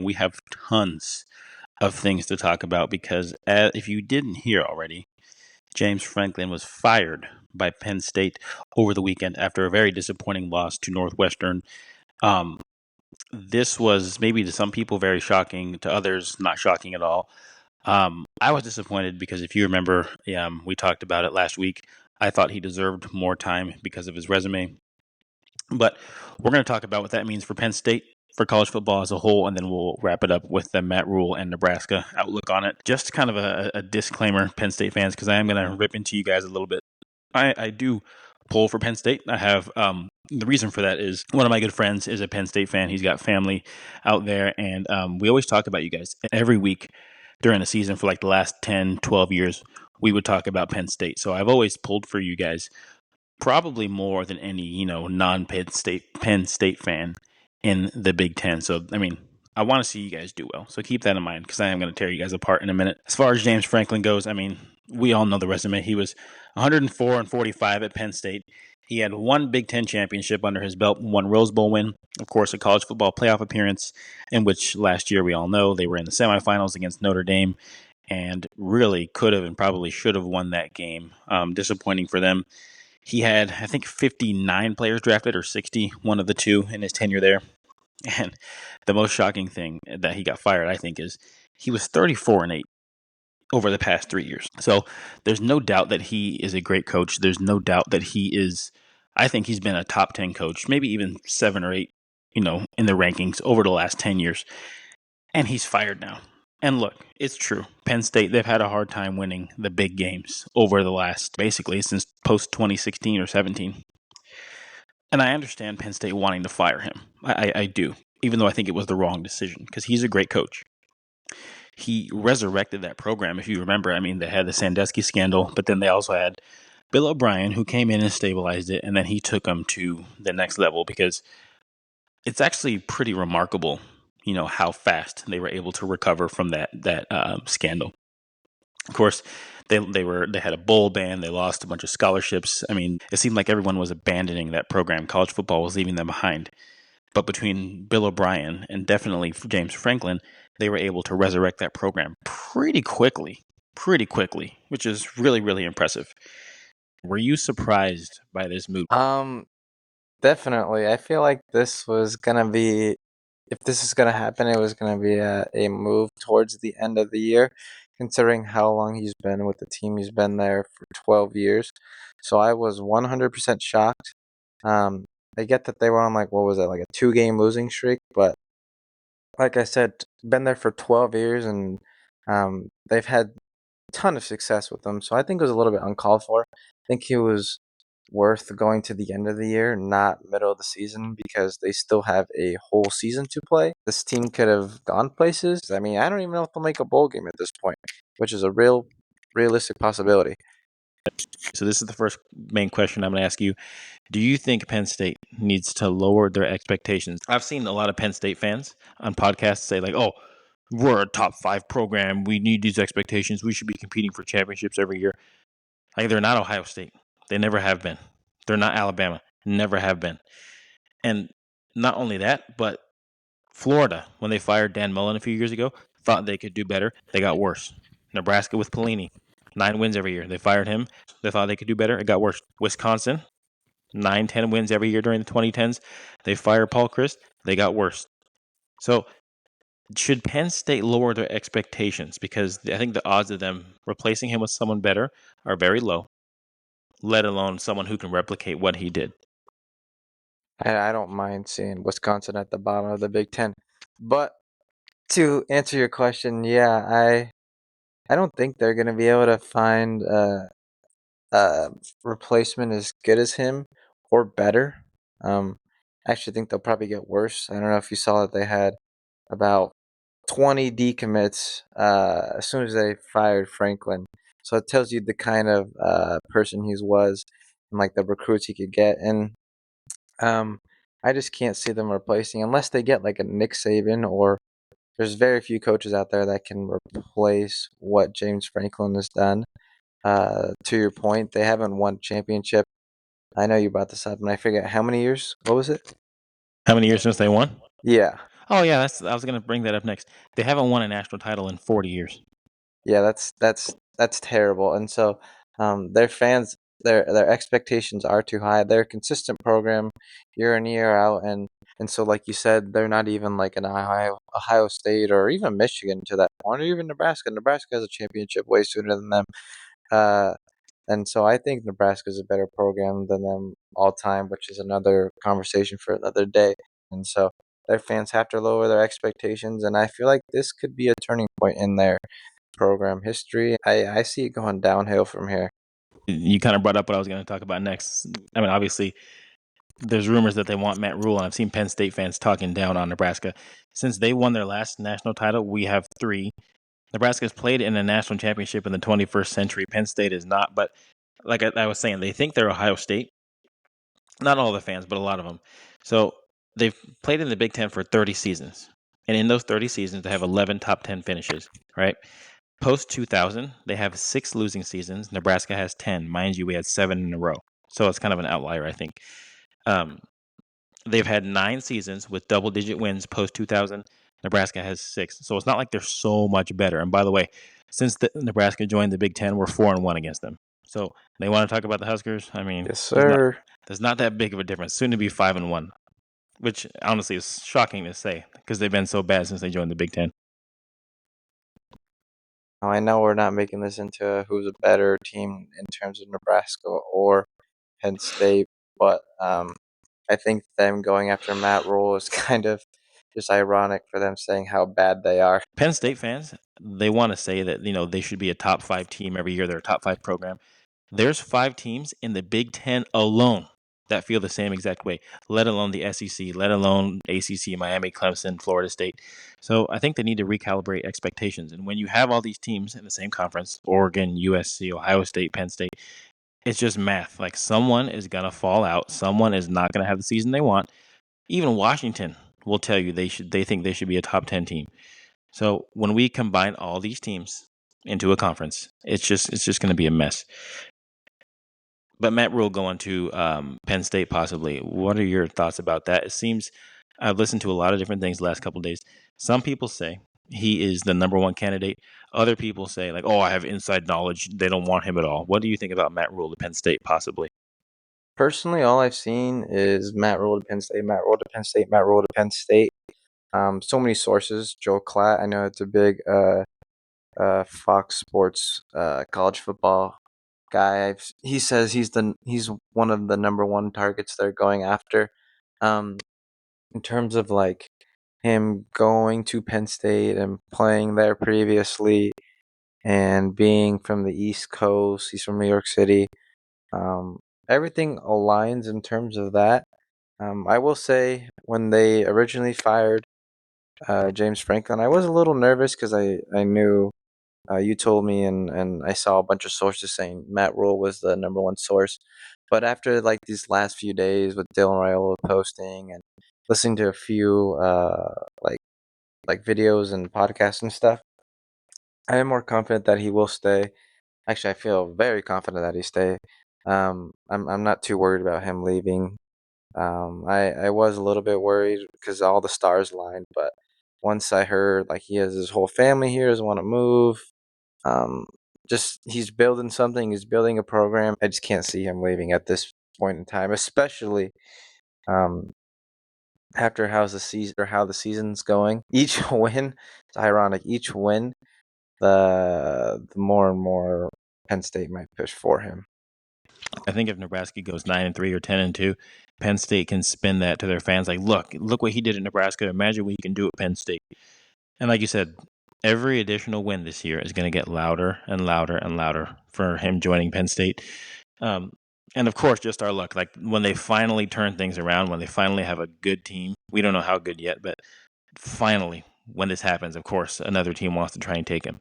We have tons of things to talk about because if you didn't hear already, James Franklin was fired by Penn State over the weekend after a very disappointing loss to Northwestern. Um, this was maybe to some people very shocking, to others not shocking at all. I was disappointed because if you remember, we talked about it last week. I thought he deserved more time because of his resume. But we're going to talk about what that means for Penn State, for college football as a whole, and then we'll wrap it up with the Matt Rule and Nebraska outlook on it. Just kind of a disclaimer, Penn State fans, because I am going to rip into you guys a little bit. I do pull for Penn State. I have the reason for that is one of my good friends is a Penn State fan. He's got family out there, and we always talk about you guys every week during the season for like the last 10, 12 years. We would talk about Penn State. So I've always pulled for you guys, probably more than any, non-Penn State fan in the Big Ten. So, I mean, I want to see you guys do well. So keep that in mind because I am going to tear you guys apart in a minute. As far as James Franklin goes, I mean, we all know the resume. He was 104-45 at Penn State. He had one Big Ten championship under his belt, one Rose Bowl win, of course, a college football playoff appearance, in which last year we all know they were in the semifinals against Notre Dame and really could have and probably should have won that game. Disappointing for them. He had, I think, 59 players drafted or 60, one of the two in his tenure there. And the most shocking thing that he got fired, I think, is he was 34-8 over the past 3 years. So there's no doubt that he is a great coach. There's no doubt that he is, I think he's been a top 10 coach, maybe even 7 or 8, in the rankings over the last 10 years. And he's fired now. And look, it's true. Penn State, they've had a hard time winning the big games over the last, basically, since post-2016 or 17. And I understand Penn State wanting to fire him. I do, even though I think it was the wrong decision, because he's a great coach. He resurrected that program, if you remember. I mean, they had the Sandusky scandal, but then they also had Bill O'Brien, who came in and stabilized it, and then he took them to the next level, because it's actually pretty remarkable, how fast they were able to recover from that scandal. Of course, they had a bowl ban. They lost a bunch of scholarships. I mean, it seemed like everyone was abandoning that program. College football was leaving them behind. But between Bill O'Brien and definitely James Franklin, they were able to resurrect that program pretty quickly, which is really, really impressive. Were you surprised by this move? Definitely. I feel like this was gonna be, if this is gonna happen, it was gonna be a move towards the end of the year, considering how long he's been with the team. He's been there for 12 years. So I was 100% shocked. I get that they were on like a 2-game losing streak, but like I said, been there for 12 years and they've had a ton of success with them. So I think it was a little bit uncalled for. I think he was worth going to the end of the year, not middle of the season, because they still have a whole season to play. This team could have gone places. I mean, I don't even know if they'll make a bowl game at this point, which is a realistic possibility. So this is the first main question I'm going to ask you. Do you think Penn State needs to lower their expectations? I've seen a lot of Penn State fans on podcasts say like, oh, we're a top 5 program. We need these expectations. We should be competing for championships every year. Like, they're not Ohio State. They never have been. They're not Alabama. Never have been. And not only that, but Florida, when they fired Dan Mullen a few years ago, thought they could do better. They got worse. Nebraska with Pelini, 9 wins every year. They fired him. They thought they could do better. It got worse. Wisconsin, 9, 10 wins every year during the 2010s. They fired Paul Chryst. They got worse. So should Penn State lower their expectations? Because I think the odds of them replacing him with someone better are very low, let alone someone who can replicate what he did. I don't mind seeing Wisconsin at the bottom of the Big Ten. But to answer your question, yeah, I don't think they're going to be able to find a replacement as good as him or better. I actually think they'll probably get worse. I don't know if you saw that they had about 20 decommits as soon as they fired Franklin. So it tells you the kind of person he was and like the recruits he could get. And I just can't see them replacing unless they get like a Nick Saban, or there's very few coaches out there that can replace what James Franklin has done. To your point, they haven't won championship. I know you brought this up, and I forget how many years. What was it? How many years since they won? Yeah. Oh yeah, I was going to bring that up next. They haven't won a national title in 40 years. Yeah, that's terrible. And so their fans, their expectations are too high. They're a consistent program year in year out, and so like you said, they're not even like an Ohio State or even Michigan to that point, or even Nebraska. Nebraska has a championship way sooner than them. Uh, and so I think Nebraska is a better program than them all time, which is another conversation for another day. And so their fans have to lower their expectations, and I feel like this could be a turning point in their program history. I see it going downhill from here. You kind of brought up what I was going to talk about next. I mean, obviously, there's rumors that they want Matt Rule, and I've seen Penn State fans talking down on Nebraska. Since they won their last national title, we have three. Nebraska's played in a national championship in the 21st century. Penn State is not, but like I was saying, they think they're Ohio State. Not all the fans, but a lot of them. So they've played in the Big Ten for 30 seasons. And in those 30 seasons, they have 11 top 10 finishes, right? Post 2000, they have 6 losing seasons. Nebraska has 10. Mind you, we had 7 in a row. So it's kind of an outlier, I think. Um, they've had 9 seasons with double digit wins post 2000. Nebraska has 6. So it's not like they're so much better. And by the way, since Nebraska joined the Big Ten, we're 4-1 against them. So they want to talk about the Huskers. I mean, Yes, sir. there's not that big of a difference. Soon to be 5-1, which honestly is shocking to say because they've been so bad since they joined the Big Ten. Now, I know we're not making this into who's a better team in terms of Nebraska or Penn State, but I think them going after Matt Rule is kind of just ironic for them saying how bad they are. Penn State fans, they want to say that they should be a top 5 team every year. They're a top 5 program. There's 5 teams in the Big Ten alone that feel the same exact way, let alone the SEC, let alone ACC, Miami, Clemson, Florida State. So I think they need to recalibrate expectations. And when you have all these teams in the same conference, Oregon, USC, Ohio State, Penn State, it's just math. Like someone is going to fall out. Someone is not going to have the season they want. Even Washington will tell you they think they should be a top 10 team. So when we combine all these teams into a conference, it's just going to be a mess. But Matt Rule going to Penn State possibly. What are your thoughts about that? It seems I've listened to a lot of different things the last couple of days. Some people say he is the number 1 candidate. Other people say like, oh, I have inside knowledge. They don't want him at all. What do you think about Matt Rule to Penn State possibly? Personally, all I've seen is Matt Rule to Penn State, Matt Rule to Penn State, Matt Rule to Penn State. So many sources. Joe Klatt, I know it's a big Fox Sports college football guy. He says he's one of the number 1 targets they're going after. In terms of like him going to Penn State and playing there previously, and being from the East Coast, he's from New York City. Everything aligns in terms of that. I will say when they originally fired James Franklin, I was a little nervous because I knew you told me, and I saw a bunch of sources saying Matt Rule was the number 1 source. But after like these last few days with Dylan Raiola posting and listening to a few like videos and podcasts and stuff, I am more confident that he will stay. Actually, I feel very confident that he stay. I'm not too worried about him leaving. I was a little bit worried because all the stars aligned, but once I heard like he has his whole family here, doesn't want to move, um, just he's building something, he's building a program. I just can't see him leaving at this point in time, especially um, after how the season's going. Each win, it's ironic. Each win, the more and more Penn State might push for him. I think if Nebraska goes 9-3 or 10-2, Penn State can spin that to their fans. Like, look what he did at Nebraska. Imagine what he can do at Penn State. And like you said, every additional win this year is going to get louder and louder and louder for him joining Penn State. And of course, just our luck. Like when they finally turn things around, when they finally have a good team, we don't know how good yet, but finally, when this happens, of course, another team wants to try and take him.